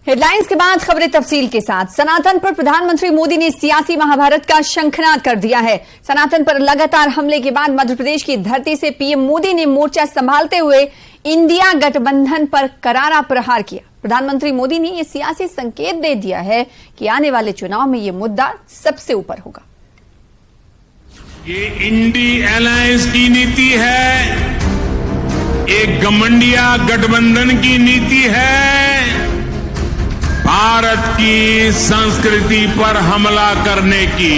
Headlines के बाद खबरें तफसील के साथ। सनातन पर प्रधानमंत्री मोदी ने सियासी महाभारत का शंखनाद कर दिया है। सनातन पर लगातार हमले के बाद मध्य प्रदेश की धरती से पीएम मोदी ने मोर्चा संभालते हुए इंडिया गठबंधन पर करारा प्रहार किया। प्रधानमंत्री मोदी ने यह सियासी संकेत दे दिया है कि आने वाले चुनाव में यह मुद्दा सबसे ऊपर होगा। ये इंडी अलायंस की नीति है, एक घमंडिया गठबंधन की नीति है, भारत की संस्कृति पर हमला करने की।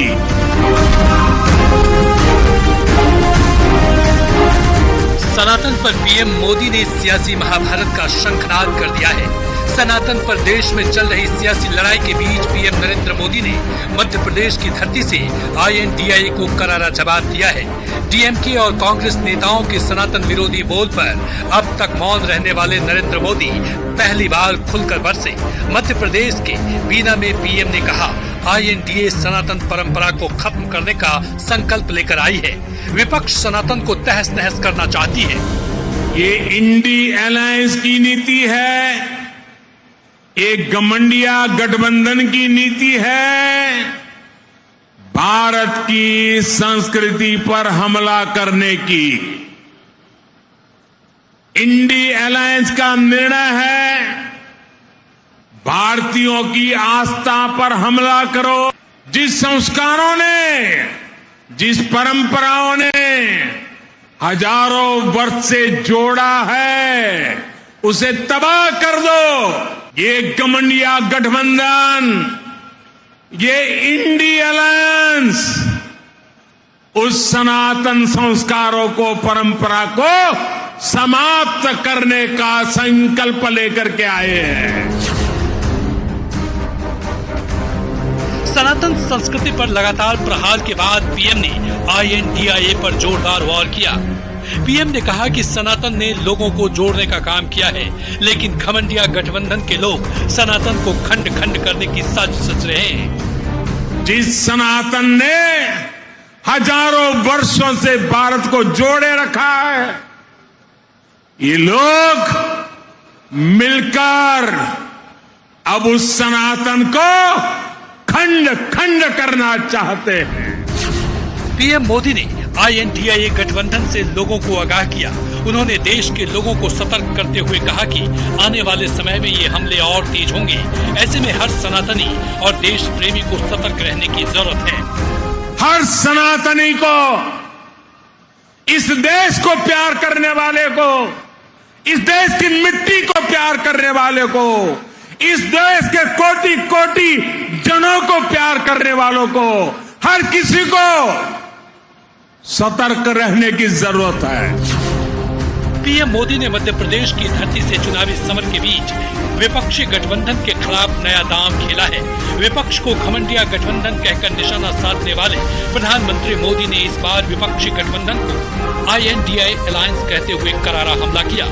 सनातन पर पीएम मोदी ने सियासी महाभारत का शंखनाद कर दिया है। सनातन पर देश में चल रही सियासी लड़ाई के बीच पीएम नरेंद्र मोदी ने मध्य प्रदेश की धरती से INDIA को करारा जवाब दिया है। डीएमके और कांग्रेस नेताओं के सनातन विरोधी बोल पर अब तक मौन रहने वाले नरेंद्र मोदी पहली बार खुलकर बरसे। मध्य प्रदेश के बीना में पीएम ने कहा, INDIA सनातन परंपरा को खत्म करने का संकल्प लेकर आई है। विपक्ष सनातन को तहस नहस करना चाहती है। ये इंडी अलायंस की नीति है, एक घमंडिया गठबंधन की नीति है, भारत की संस्कृति पर हमला करने की। इंडी अलायंस का निर्णय है, भारतीयों की आस्था पर हमला करो। जिस संस्कारों ने, जिस परंपराओं ने हजारों वर्ष से जोड़ा है, उसे तबाह कर दो। ये घमंडिया गठबंधन, ये इंडी अलायंस उस सनातन संस्कारों को, परंपरा को समाप्त करने का संकल्प लेकर के आए हैं। सनातन संस्कृति पर लगातार प्रहार के बाद पीएम ने INDIA पर जोरदार वार किया। पीएम ने कहा कि सनातन ने लोगों को जोड़ने का काम किया है, लेकिन घमंडिया गठबंधन के लोग सनातन को खंड खंड करने की साजिश रच रहे हैं। जिस सनातन ने हजारों वर्षों से भारत को जोड़े रखा है, ये लोग मिलकर अब उस सनातन को खंड खंड करना चाहते हैं। पीएम मोदी ने INDIA गठबंधन से लोगों को आगाह किया। उन्होंने देश के लोगों को सतर्क करते हुए कहा कि आने वाले समय में ये हमले और तेज होंगे। ऐसे में हर सनातनी और देश प्रेमी को सतर्क रहने की जरूरत है। हर सनातनी को, इस देश को प्यार करने वाले को, इस देश की मिट्टी को प्यार करने वाले को, इस देश के कोटि कोटि जनों को प्यार करने वालों को, हर किसी को सतर्क रहने की जरूरत है। पीएम मोदी ने मध्य प्रदेश की धरती से चुनावी समर के बीच विपक्षी गठबंधन के खिलाफ नया दांव खेला है। विपक्ष को घमंडिया गठबंधन कहकर निशाना साधने वाले प्रधानमंत्री मोदी ने इस बार विपक्षी गठबंधन को INDIA अलायंस कहते हुए करारा हमला किया।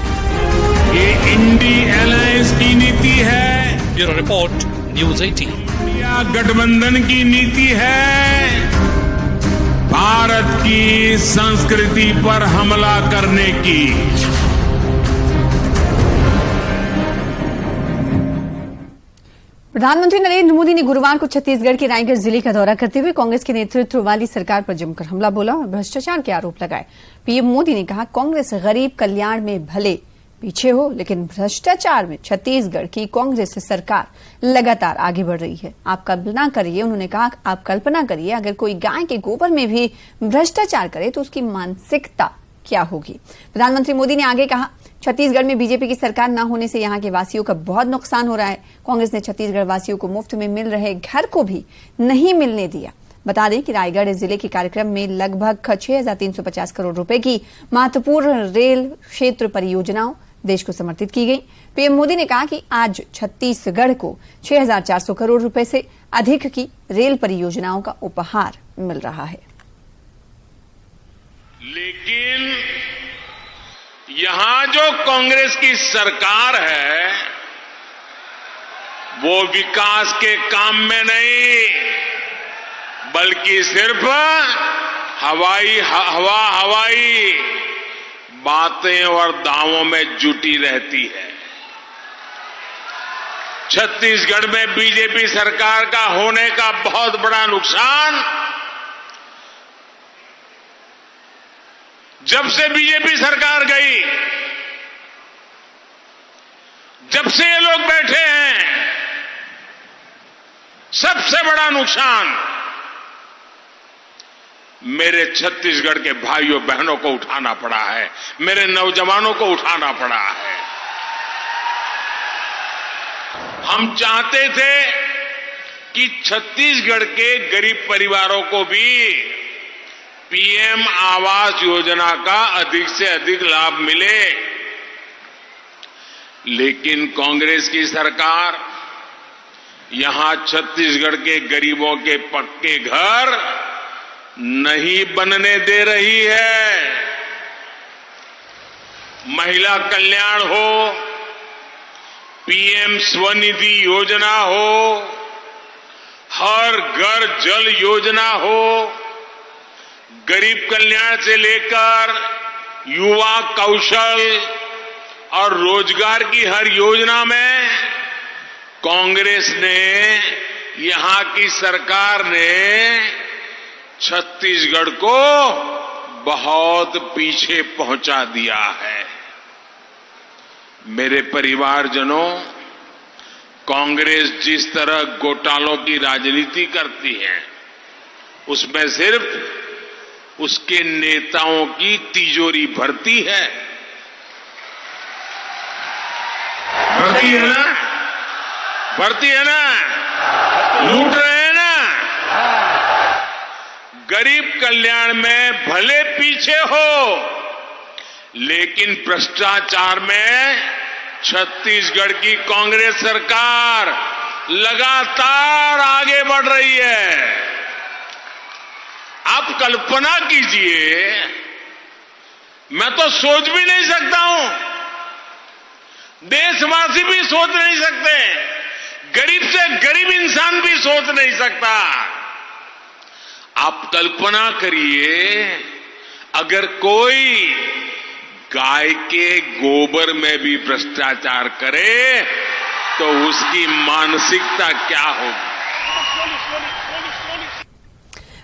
ये इंडी अलायंस की नीति है, ब्यूरो रिपोर्ट, न्यूज़ 18। इंडिया गठबंधन की नीति है, भारत की संस्कृति पर हमला करने की। प्रधानमंत्री नरेंद्र मोदी ने गुरुवार को छत्तीसगढ़ के रायगढ़ जिले का दौरा करते हुए कांग्रेस के नेतृत्व वाली सरकार पर जमकर हमला बोला और भ्रष्टाचार के आरोप लगाए। पीएम मोदी ने कहा, कांग्रेस गरीब कल्याण में भले पीछे हो, लेकिन भ्रष्टाचार में छत्तीसगढ़ की कांग्रेस सरकार लगातार आगे बढ़ रही है। आप कल्पना करिए, उन्होंने कहा, आप कल्पना करिए अगर कोई गाय के गोबर में भी भ्रष्टाचार करे तो उसकी मानसिकता क्या होगी। प्रधानमंत्री मोदी ने आगे कहा, छत्तीसगढ़ में बीजेपी की सरकार न होने से यहाँ के वासियों का बहुत नुकसान हो रहा है। कांग्रेस ने छत्तीसगढ़ वासियों को मुफ्त में मिल रहे घर को भी नहीं मिलने दिया। बता दें कि रायगढ़ जिले के कार्यक्रम में लगभग 6,350 करोड़ रुपए की महत्वपूर्ण रेल क्षेत्र परियोजनाओं देश को समर्पित की गई। पीएम मोदी ने कहा कि आज छत्तीसगढ़ को 6,400 करोड़ रुपए से अधिक की रेल परियोजनाओं का उपहार मिल रहा है। लेकिन यहां जो कांग्रेस की सरकार है, वो विकास के काम में नहीं, बल्कि सिर्फ हवाई बातें और दावों में जुटी रहती है। छत्तीसगढ़ में बीजेपी सरकार का होने का बहुत बड़ा नुकसान जब से बीजेपी सरकार गई, जब से ये लोग बैठे हैं, सबसे बड़ा नुकसान मेरे छत्तीसगढ़ के भाइयों बहनों को उठाना पड़ा है, मेरे नौजवानों को उठाना पड़ा है। हम चाहते थे कि छत्तीसगढ़ के गरीब परिवारों को भी पीएम आवास योजना का अधिक से अधिक लाभ मिले, लेकिन कांग्रेस की सरकार यहां छत्तीसगढ़ के गरीबों के पक्के घर नहीं बनने दे रही है। महिला कल्याण हो, पीएम स्वनिधि योजना हो, हर घर जल योजना हो, गरीब कल्याण से लेकर युवा कौशल और रोजगार की हर योजना में कांग्रेस ने, यहां की सरकार ने छत्तीसगढ़ को बहुत पीछे पहुंचा दिया है। मेरे परिवारजनों, कांग्रेस जिस तरह घोटालों की राजनीति करती है, उसमें सिर्फ उसके नेताओं की तिजोरी भरती है। भरती है ना, भरती है ना, लूट रहे हैं ना। गरीब कल्याण में भले पीछे हो, लेकिन भ्रष्टाचार में छत्तीसगढ़ की कांग्रेस सरकार लगातार आगे बढ़ रही है। आप कल्पना कीजिए, मैं तो सोच भी नहीं सकता हूं, देशवासी भी सोच नहीं सकते, गरीब से गरीब इंसान भी सोच नहीं सकता। आप कल्पना करिए, अगर कोई गाय के गोबर में भी भ्रष्टाचार करे तो उसकी मानसिकता क्या होगी।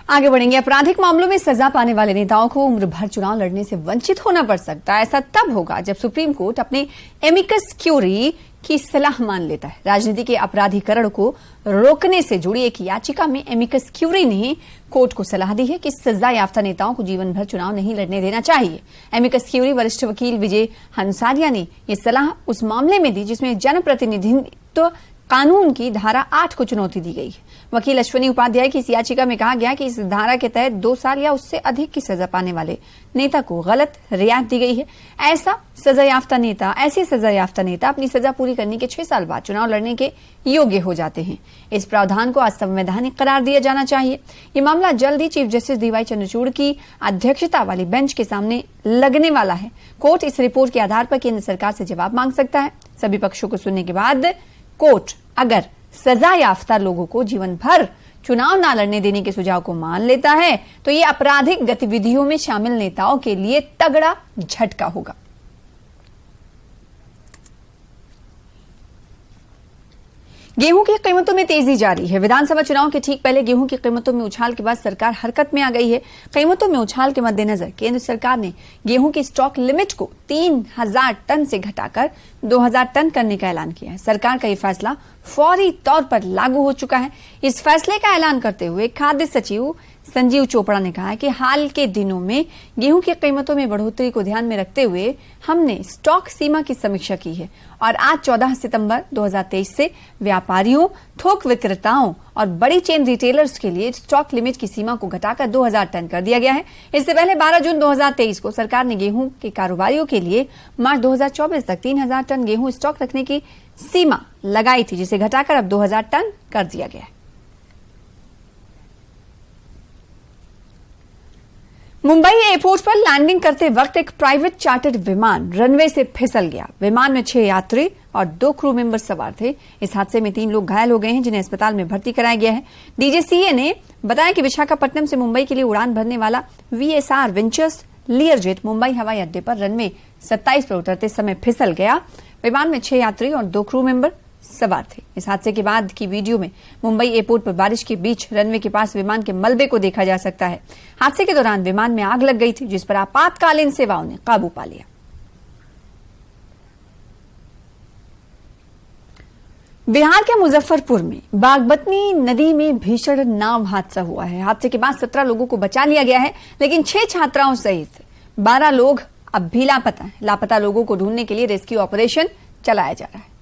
आगे बढ़ेंगे। आपराधिक मामलों में सजा पाने वाले नेताओं को उम्र भर चुनाव लड़ने से वंचित होना पड़ सकता है। ऐसा तब होगा जब सुप्रीम कोर्ट अपने एमिकस क्यूरी की सलाह मान लेता है। राजनीति के अपराधीकरण को रोकने से जुड़ी एक याचिका में एमिकस क्यूरी ने कोर्ट को सलाह दी है कि सजा याफ्ता नेताओं को जीवन भर चुनाव नहीं लड़ने देना चाहिए। एमिकस क्यूरी वरिष्ठ वकील विजय हंसारिया ने यह सलाह उस मामले में दी जिसमें जनप्रतिनिधित्व कानून की धारा 8 को चुनौती दी गई है। वकील अश्वनी उपाध्याय की इस याचिका में कहा गया कि इस धारा के तहत 2 साल या उससे अधिक की सजा पाने वाले नेता को गलत रियायत दी गई है। ऐसी सजा याफ्ता नेता अपनी सजा पूरी करने के 6 साल बाद चुनाव लड़ने के योग्य हो जाते हैं। इस प्रावधान को असंवैधानिक करार दिया जाना चाहिए। ये मामला जल्द ही चीफ जस्टिस डीवाई चंद्रचूड़ की अध्यक्षता वाली बेंच के सामने लगने वाला है। कोर्ट इस रिपोर्ट के आधार पर केंद्र सरकार से जवाब मांग सकता है। सभी पक्षों को सुनने के बाद कोर्ट अगर सजा याफ्ता लोगों को जीवन भर चुनाव न लड़ने देने के सुझाव को मान लेता है तो ये आपराधिक गतिविधियों में शामिल नेताओं के लिए तगड़ा झटका होगा। गेहूं की कीमतों में तेजी जारी है। विधानसभा चुनाव के ठीक पहले गेहूं की कीमतों में उछाल के बाद सरकार हरकत में आ गई है। कीमतों में उछाल के मद्देनजर केंद्र सरकार ने गेहूं की स्टॉक लिमिट को 3000 टन से घटाकर 2000 टन करने का ऐलान किया है। सरकार का यह फैसला फौरी तौर पर लागू हो चुका है। इस फैसले का ऐलान करते हुए खाद्य सचिव संजीव चोपड़ा ने कहा कि हाल के दिनों में गेहूं की कीमतों में बढ़ोतरी को ध्यान में रखते हुए हमने स्टॉक सीमा की समीक्षा की है और आज 14 सितंबर 2023 से व्यापारियों, थोक विक्रेताओं और बड़ी चेन रिटेलर्स के लिए स्टॉक लिमिट की सीमा को घटाकर 2000 टन कर दिया गया है। इससे पहले 12 जून 2023 को सरकार ने गेहूं के कारोबारियों के लिए मार्च 2024 तक 3000 टन गेहूं स्टॉक रखने की सीमा लगाई थी, जिसे घटाकर अब 2000 टन कर दिया गया है। मुंबई एयरपोर्ट पर लैंडिंग करते वक्त एक प्राइवेट चार्टर्ड विमान रनवे से फिसल गया। विमान में 6 यात्री और 2 क्रू मेंबर सवार थे। इस हादसे में 3 लोग घायल हो गए हैं, जिन्हें अस्पताल में भर्ती कराया गया है। डीजीसीए ने बताया कि विशाखापट्टनम से मुंबई के लिए उड़ान भरने वाला VSR वेंचर्स लियरजेट मुंबई हवाई अड्डे पर रनवे 27 पर उतरते समय फिसल गया। विमान में 6 यात्री और 2 क्रू मेंबर सवार थे। इस हादसे के बाद की वीडियो में मुंबई एयरपोर्ट पर बारिश के बीच रनवे के पास विमान के मलबे को देखा जा सकता है। हादसे के दौरान विमान में आग लग गई थी, जिस पर आपातकालीन सेवाओं ने काबू पा लिया। बिहार के मुजफ्फरपुर में बागमती नदी में भीषण नाव हादसा हुआ है। हादसे के बाद 17 लोगों को बचा लिया गया है, लेकिन 6 छात्राओं सहित 12 लोग अब भी लापता हैं। लापता लोगों को ढूंढने के लिए रेस्क्यू ऑपरेशन चलाया जा रहा है।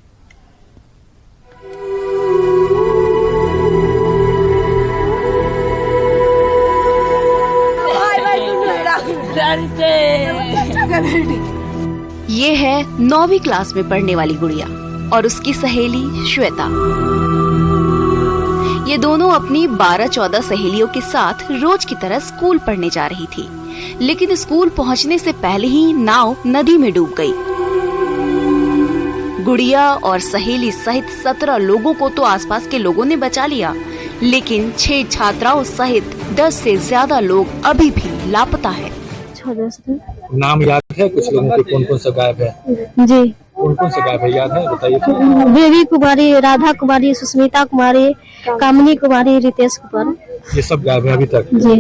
ये है 9वीं क्लास में पढ़ने वाली गुड़िया और उसकी सहेली श्वेता। ये दोनों अपनी 12-14 सहेलियों के साथ रोज की तरह स्कूल पढ़ने जा रही थी, लेकिन स्कूल पहुंचने से पहले ही नाव नदी में डूब गई। गुड़िया और सहेली सहित 17 लोगों को तो आसपास के लोगों ने बचा लिया, लेकिन 6 छात्राओं सहित 10 से ज्यादा लोग अभी भी लापता है। नाम याद है कुछ लोगों के? कौन कौन सा गायब है जी? कौन कौन से गायब है याद है, बताइए। बेबी कुमारी, राधा कुमारी, सुष्मिता कुमारी, कामनी कुमारी, रितेश कुमार, ये सब गायब है अभी तक जी।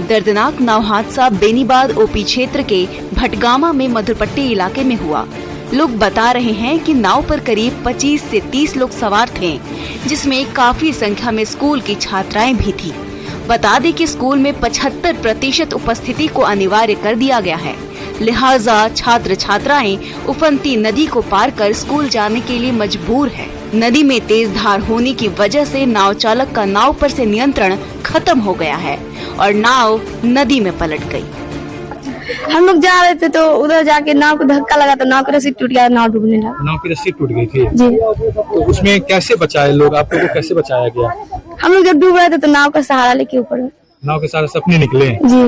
दर्दनाक नाव हादसा बेनीबाद ओपी क्षेत्र के भटगामा में मधुरपट्टी इलाके में हुआ। लोग बता रहे हैं कि नाव पर करीब 25 से 30 लोग सवार थे, जिसमें काफी संख्या में स्कूल की छात्राएं भी थी। बता दें कि स्कूल में 75% उपस्थिति को अनिवार्य कर दिया गया है, लिहाजा छात्र छात्राएं उफनती नदी को पार कर स्कूल जाने के लिए मजबूर है। नदी में तेज धार होने की वजह से नाव चालक का नाव पर से नियंत्रण खत्म हो गया है और नाव नदी में पलट गई। हम लोग जा रहे थे तो उधर जाके नाव को धक्का लगा तो नाव की रस्सी टूट गया, नाव डूबने लगा। नाव की रस्सी टूट गई थी जी। तो उसमें कैसे बचाए लोग? आप लोगों को कैसे बचाया गया? हम लोग जब डूब रहे थे तो नाव का सहारा लेके ऊपर। नाव के सारे सपने निकले जी।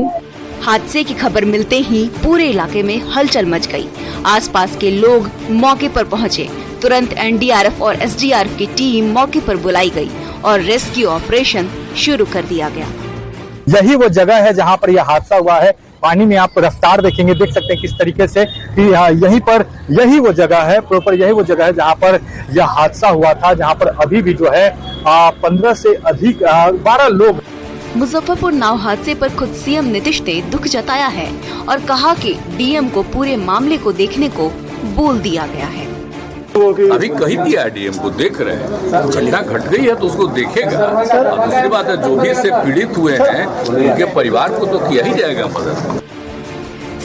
हादसे की खबर मिलते ही पूरे इलाके में हलचल मच गई। आसपास के लोग मौके पर पहुंचे। तुरंत एनडीआरएफ और एसडीआरएफ की टीम मौके पर बुलाई गई और रेस्क्यू ऑपरेशन शुरू कर दिया गया। यही वो जगह है जहाँ पर यह हादसा हुआ है। पानी में आप रफ्तार देखेंगे, देख सकते हैं किस तरीके से कि यही वो जगह है, प्रॉपर यही वो जगह है जहाँ पर यह हादसा हुआ था, जहाँ पर अभी भी जो है 15 से अधिक 12 लोग। मुजफ्फरपुर नाव हादसे पर खुद सीएम नीतीश ने दुख जताया है और कहा कि डीएम को पूरे मामले को देखने को बोल दिया गया है। अभी कही दिया है डीएम को, देख रहे हैं। घटना घट गई है तो उसको देखेगा। और दूसरी बात है, जो भी इससे पीड़ित हुए हैं उनके परिवार को तो किया ही जाएगा मदद।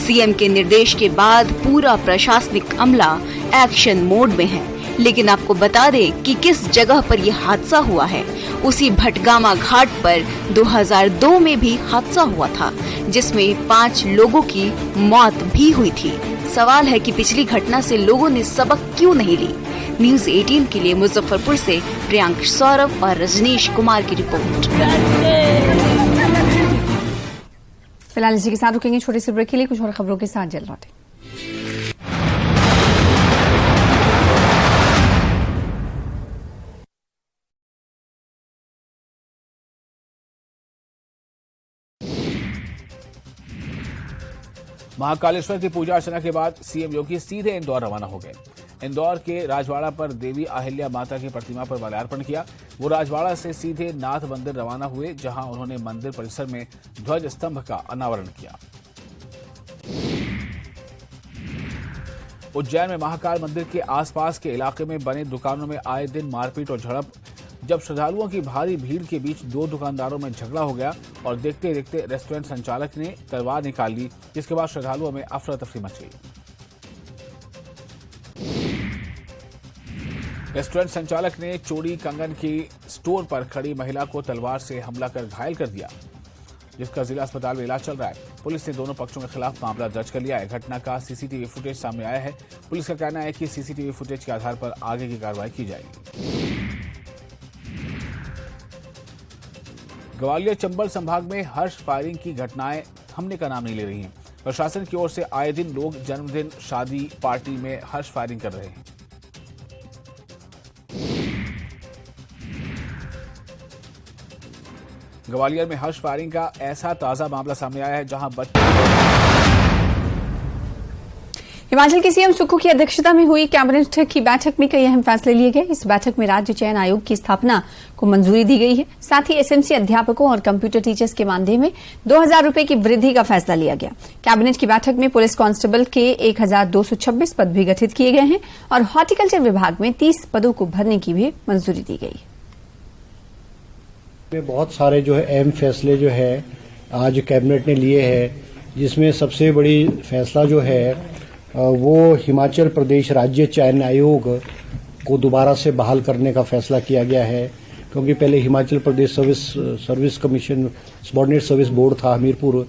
सीएम के निर्देश के बाद पूरा प्रशासनिक अमला एक्शन मोड में है, लेकिन आपको बता दें कि किस जगह पर यह हादसा हुआ है। उसी भटगामा घाट पर 2002 में भी हादसा हुआ था, जिसमें 5 लोगों की मौत भी हुई थी। सवाल है कि पिछली घटना से लोगों ने सबक क्यों नहीं ली। न्यूज 18 के लिए मुजफ्फरपुर से प्रियांक सौरभ और रजनीश कुमार की रिपोर्ट। फिलहाल इसी के साथ रुकेंगे छोटे से ब्रेक के लिए। कुछ और खबरों के साथ जल्द लौटें। महाकालेश्वर की पूजा अर्चना के बाद सीएम योगी सीधे इंदौर रवाना हो गए। इंदौर के राजवाड़ा पर देवी अहिल्या माता की प्रतिमा पर माल्यार्पण किया। वो राजवाड़ा से सीधे नाथ मंदिर रवाना हुए, जहां उन्होंने मंदिर परिसर में ध्वज स्तंभ का अनावरण किया। उज्जैन में महाकाल मंदिर के आसपास के इलाके में बने दुकानों में आए दिन मारपीट और झड़प। जब श्रद्धालुओं की भारी भीड़ के बीच 2 दुकानदारों में झगड़ा हो गया और देखते देखते रेस्टोरेंट संचालक ने तलवार निकाल ली, जिसके बाद श्रद्धालुओं में अफरा तफरी मच गई। रेस्टोरेंट संचालक ने चोरी कंगन की स्टोर पर खड़ी महिला को तलवार से हमला कर घायल कर दिया, जिसका जिला अस्पताल में इलाज चल रहा है। पुलिस ने दोनों पक्षों के खिलाफ मामला दर्ज कर लिया है। घटना का सीसीटीवी फुटेज सामने आया है। पुलिस का कहना है कि सीसीटीवी फुटेज के आधार पर आगे की कार्रवाई की जाएगी। ग्वालियर चंबल संभाग में हर्ष फायरिंग की घटनाएं थमने का नाम नहीं ले रही हैं। प्रशासन की ओर से आए दिन लोग जन्मदिन, शादी, पार्टी में हर्ष फायरिंग कर रहे हैं। ग्वालियर में हर्ष फायरिंग का ऐसा ताजा मामला सामने आया है, जहां बच्चे हिमाचल के सीएम सुक्खू की अध्यक्षता में हुई कैबिनेट की बैठक में कई अहम फैसले लिए गए। इस बैठक में राज्य चयन आयोग की स्थापना को मंजूरी दी गई है। साथ ही एसएमसी अध्यापकों और कंप्यूटर टीचर्स के मानदेय में 2,000 रुपए की वृद्धि का फैसला लिया गया। कैबिनेट की बैठक में पुलिस कांस्टेबल के 1,226 पद भी गठित किए गए हैं और हॉर्टिकल्चर विभाग में 30 पदों को भरने की भी मंजूरी दी गई। बहुत सारे जो है अहम फैसले जो है आज कैबिनेट ने लिए हैं, जिसमें सबसे बड़ी फैसला जो है वो हिमाचल प्रदेश राज्य चयन आयोग को दोबारा से बहाल करने का फैसला किया गया है। क्योंकि पहले Himachal Pradesh service commission subordinate service board था हमीरपुर,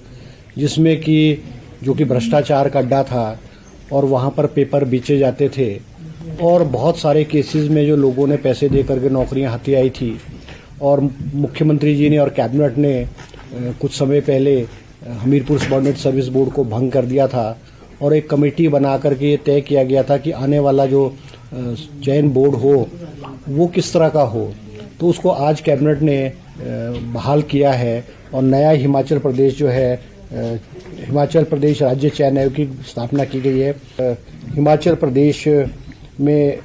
जिसमें कि जो कि भ्रष्टाचार का अड्डा था और वहां पर पेपर बेचे जाते थे और बहुत सारे केसेस में जो लोगों ने पैसे दे करके नौकरियां हथियाई थी। और मुख्यमंत्री जी ने और कैबिनेट ने कुछ समय पहले हमीरपुर सबॉर्डिनेट सर्विस बोर्ड को भंग कर दिया था और एक कमेटी बना करके ये तय किया गया था कि आने वाला जो चयन बोर्ड हो वो किस तरह का हो। तो उसको आज कैबिनेट ने बहाल किया है और नया हिमाचल प्रदेश जो है हिमाचल प्रदेश राज्य चयन आयोग की स्थापना की गई है। हिमाचल प्रदेश में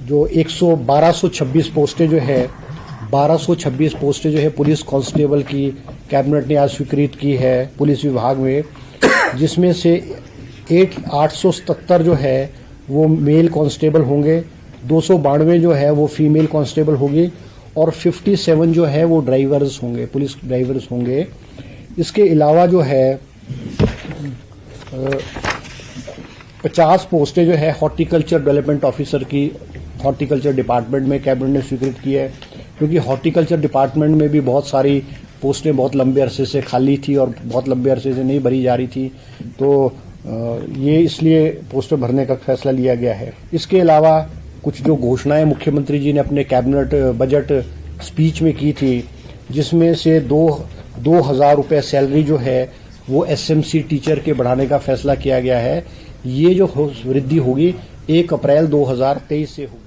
जो 1226 पोस्टें जो है 1226 पोस्टें जो है पुलिस कांस्टेबल की कैबिनेट ने आज स्वीकृत की है पुलिस विभाग में, जिसमें से 877 जो है वो मेल कांस्टेबल होंगे, 292 जो है वो फीमेल कांस्टेबल होगी और 57 जो है वो ड्राइवर्स होंगे, पुलिस ड्राइवर्स होंगे। इसके अलावा जो है 50 पोस्टें जो है हॉर्टिकल्चर डेवलपमेंट ऑफिसर की हॉर्टिकल्चर डिपार्टमेंट में कैबिनेट ने स्वीकृत की है। क्योंकि हॉर्टिकल्चर डिपार्टमेंट में भी बहुत सारी पोस्टें बहुत लंबे अरसे से खाली थी और बहुत लंबे अरसे से नहीं भरी जा रही थी, तो ये इसलिए पोस्टें भरने का फैसला लिया गया है। इसके अलावा कुछ जो घोषणाएं मुख्यमंत्री जी ने अपने कैबिनेट बजट स्पीच में की थी, जिसमें से 2,000 रुपये सैलरी जो है वो एसएमसी टीचर के बढ़ाने का फैसला किया गया है। ये जो वृद्धि होगी 1 अप्रैल 2023 से होगी।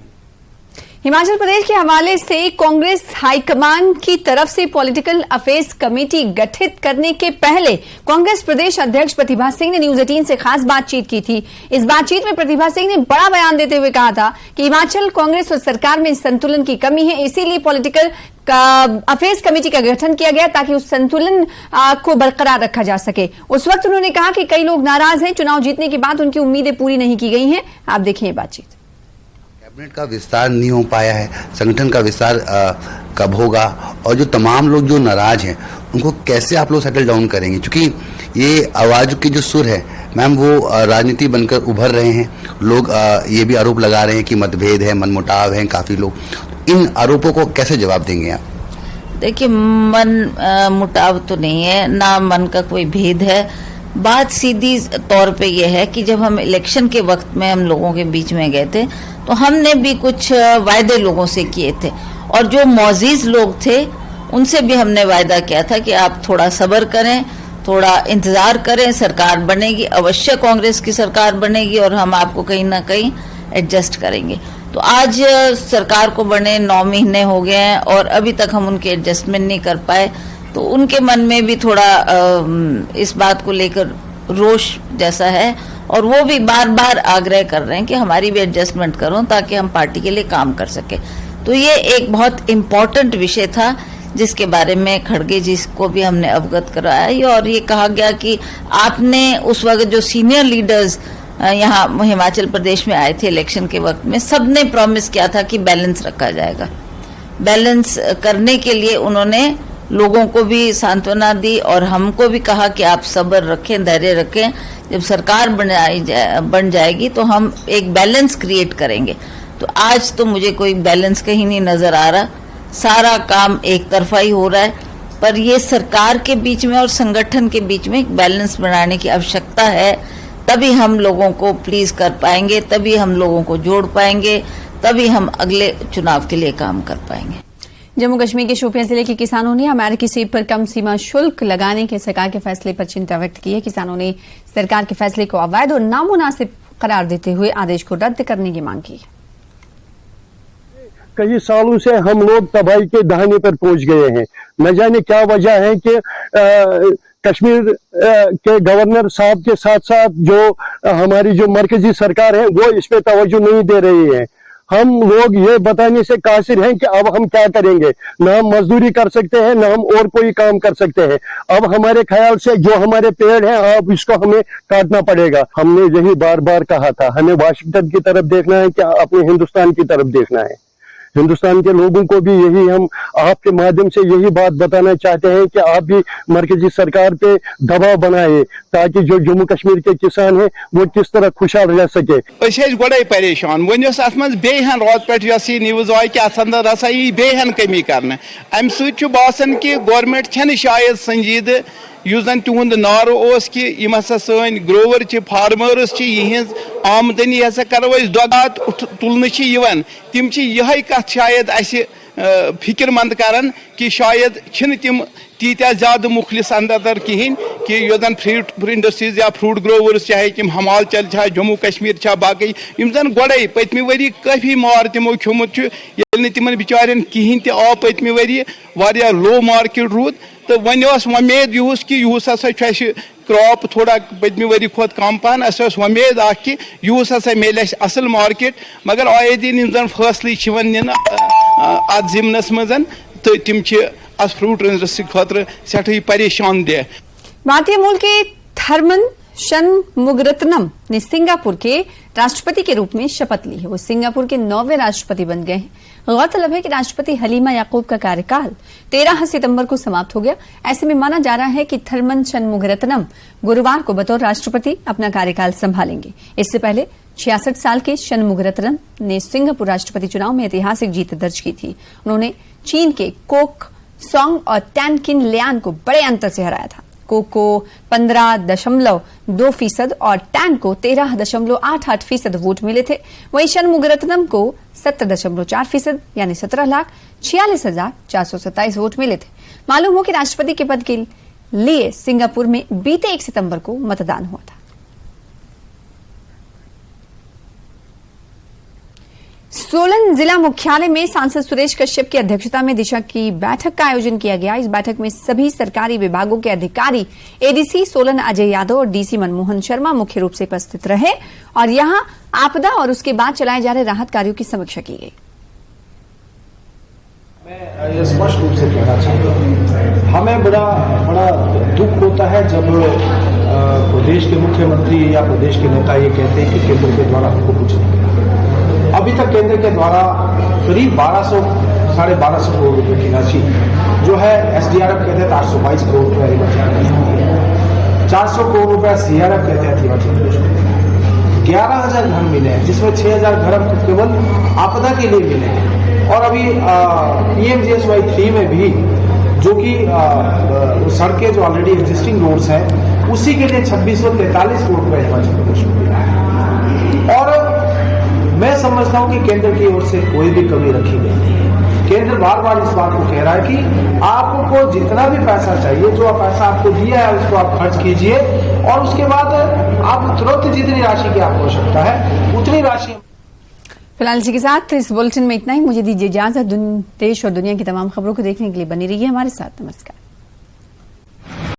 हिमाचल प्रदेश के हवाले से कांग्रेस हाईकमान की तरफ से पॉलिटिकल अफेयर्स कमेटी गठित करने के पहले कांग्रेस प्रदेश अध्यक्ष प्रतिभा सिंह ने न्यूज 18 से खास बातचीत की थी। इस बातचीत में प्रतिभा सिंह ने बड़ा बयान देते हुए कहा था कि हिमाचल कांग्रेस और सरकार में संतुलन की कमी है, इसीलिए पॉलिटिकल अफेयर्स कमेटी का गठन किया गया ताकि उस संतुलन को बरकरार रखा जा सके। उस वक्त उन्होंने कहा कि कई लोग नाराज हैं, चुनाव जीतने के बाद उनकी उम्मीदें पूरी नहीं की गई हैं। आप देखिए ये बातचीत। कैबिनेट का विस्तार नहीं हो पाया है, संगठन का विस्तार कब होगा और जो तमाम लोग जो नाराज हैं उनको कैसे आप लोग सेटल डाउन करेंगे? क्योंकि ये आवाज की जो सुर है मैम वो राजनीति बनकर उभर रहे हैं। लोग ये भी आरोप लगा रहे हैं कि मतभेद है, मनमुटाव है काफी लोग। इन आरोपों को कैसे जवाब देंगे आप? देखिए, मुटाव तो नहीं है, ना मन का कोई भेद है। बात सीधी तौर पे ये है कि जब हम इलेक्शन के वक्त में हम लोगों के बीच में गए थे तो हमने भी कुछ वायदे लोगों से किए थे और जो मौजूद लोग थे उनसे भी हमने वायदा किया था कि आप थोड़ा सब्र करें, थोड़ा इंतजार करें, सरकार बनेगी, अवश्य कांग्रेस की सरकार बनेगी और हम आपको कहीं ना कहीं एडजस्ट करेंगे। तो आज सरकार को बने 9 महीने हो गए हैं और अभी तक हम उनके एडजस्टमेंट नहीं कर पाए, तो उनके मन में भी थोड़ा इस बात को लेकर रोष जैसा है और वो भी बार बार आग्रह कर रहे हैं कि हमारी भी एडजस्टमेंट करो ताकि हम पार्टी के लिए काम कर सके। तो ये एक बहुत इम्पोर्टेंट विषय था जिसके बारे में खड़गे जी को भी हमने अवगत कराया और ये कहा गया कि आपने उस वक्त जो सीनियर लीडर्स यहाँ हिमाचल प्रदेश में आए थे इलेक्शन के वक्त में, सबने प्रॉमिस किया था कि बैलेंस रखा जाएगा। बैलेंस करने के लिए उन्होंने लोगों को भी सांत्वना दी और हमको भी कहा कि आप सब्र रखें, धैर्य रखें, जब सरकार बन जाएगी तो हम एक बैलेंस क्रिएट करेंगे। तो आज तो मुझे कोई बैलेंस कहीं नहीं नजर आ रहा, सारा काम एक तरफा ही हो रहा है। पर ये सरकार के बीच में और संगठन के बीच में एक बैलेंस बनाने की आवश्यकता है, तभी हम लोगों को प्लीज कर पाएंगे, तभी हम लोगों को जोड़ पाएंगे, तभी हम अगले चुनाव के लिए काम कर पाएंगे। जम्मू कश्मीर के शोपियां जिले के किसानों ने अमेरिकी सेब पर कम सीमा शुल्क लगाने के सरकार के फैसले पर चिंता व्यक्त की है। किसानों ने सरकार के फैसले को अवैध और नामुनासिब करार देते हुए आदेश को रद्द करने की मांग की। कई सालों से हम लोग तबाही के दहाने पर पहुंच गए हैं। न जाने क्या वजह है कि कश्मीर के गवर्नर साहब के साथ साथ जो हमारी जो मरकजी सरकार है वो इस पे तवज्जो नहीं दे रही है। हम लोग ये बताने से कासिर हैं कि अब हम क्या करेंगे, ना हम मजदूरी कर सकते हैं ना हम और कोई काम कर सकते हैं। अब हमारे ख्याल से जो हमारे पेड़ हैं अब इसको हमें काटना पड़ेगा। हमने यही बार बार कहा था, हमें वाशिंगटन की तरफ देखना है कि अपने हिंदुस्तान की तरफ देखना है। हिंदुस्तान के लोगों को भी यही हम आपके माध्यम से यही बात बताना चाहते हैं कि आप भी मरकजी सरकार पे दबाव बनाए ताकि जो जम्मू कश्मीर के किसान हैं वो किस तरह खुशहाल रह सके। गोड़े परेशान वन अत मज बेहन रोत पे न्यूज आय कि अत अंदर हसा यी बेहन कमी कर अम सबान कि गवर्नमेंट छे शायद संजीद युस जन तुंद नारो कि यम हसा सन ग्रोवर फार्मर्स यहज आमदनी हसा करो दोगात तुलन तिम यह कत शायद अस फिक्रमंद करान कि शायद तिम तीत्या ज्यादा मुखलिस अंदर कहें कि यो जन फ्रूट इंडस्ट्रीज या फ्रूट ग्रोवर्स चाहे तिम हिमाचल चाहे जम्मू कश्मीर बाकी जन गोड़े पतमे वरी काफी मार तिमो खियोमुत तिमन बिचारन कहें ते आ पतमे वरी वारिया लो मार्केट रूद तो वन वमेद यूस कि यूस हसा क्रॉप थोड़ा पतमे वरी खोत कम पहन वमेद कि यूस हसा मिले असल मार्केट मगर आए दिन जन फैसले नीन अत जिमनस मजन तो तिम फ्रूट इंडस्ट्री खतर सठी परेशान दे। भारतीय मूल के थर्मन शनमुगरत्नम ने सिंगापुर के राष्ट्रपति के रूप में शपथ ली है। वो सिंगापुर के 9वें राष्ट्रपति बन गए हैं। गौरतलब है कि राष्ट्रपति हलीमा याकूब का कार्यकाल 13 सितंबर को समाप्त हो गया। ऐसे में माना जा रहा है कि थर्मन शनमुगरत्नम गुरुवार को बतौर राष्ट्रपति अपना कार्यकाल संभालेंगे। इससे पहले 66 साल के शनमुगरत्नम ने सिंगापुर राष्ट्रपति चुनाव में ऐतिहासिक जीत दर्ज की थी। उन्होंने चीन के कोक सॉन्ग और टैन किन लियान को बड़े अंतर से हराया था। कोक को 15.2% और टैन को 13.88% वोट मिले थे। वहीं शनमुगरत्नम को 70.4% यानी 17,46,427 वोट मिले थे। मालूम हो कि राष्ट्रपति के पद के लिए सिंगापुर में बीते 1 सितंबर को मतदान हुआ था। सोलन जिला मुख्यालय में सांसद सुरेश कश्यप की अध्यक्षता में दिशा की बैठक का आयोजन किया गया। इस बैठक में सभी सरकारी विभागों के अधिकारी एडीसी सोलन अजय यादव और डीसी मनमोहन शर्मा मुख्य रूप से उपस्थित रहे और यहां आपदा और उसके बाद चलाए जा रहे राहत कार्यों की समीक्षा की गई। मैं ये स्पष्ट रूप से कहना चाहता हूँ, हमें बड़ा दुख होता है जब प्रदेश के मुख्यमंत्री या प्रदेश के नेता ये कहते हैं कि केंद्र के द्वारा हमको कुछ नहीं मिला। अभी तक केंद्र के द्वारा करीब 1200-1250 करोड़ रुपए की राशि जो है एसडीआरएफ के तहत 822 करोड़ रुपए हिमाचल प्रदेश को दिया है, 400 करोड़ रुपए सीआरएफ के तहत हिमाचल प्रदेश को दिया है, 11,000 घर मिले हैं जिसमें 6,000 घर केवल आपदा के लिए मिले हैं और अभी PMGSY 3 में भी जो कि सड़कें जो ऑलरेडी एग्जिस्टिंग रोड्स हैं उसी के लिए 2643 करोड़ रुपए हिमाचल प्रदेश को मिला है। और मैं समझता हूं कि केंद्र की ओर से कोई भी कमी रखी गई नहीं है। केंद्र बार बार इस बात को कह रहा है कि आपको जितना भी पैसा चाहिए, जो पैसा आपको दिया है उसको आप खर्च कीजिए और उसके बाद आप तुरंत जितनी राशि की आपको आवश्यकता है उतनी राशि। फिलहाल इसी के साथ इस बुलेटिन में इतना ही। मुझे दीजिए इजाजत। देश और दुनिया की तमाम खबरों को देखने के लिए बनी रहिए हमारे साथ। नमस्कार।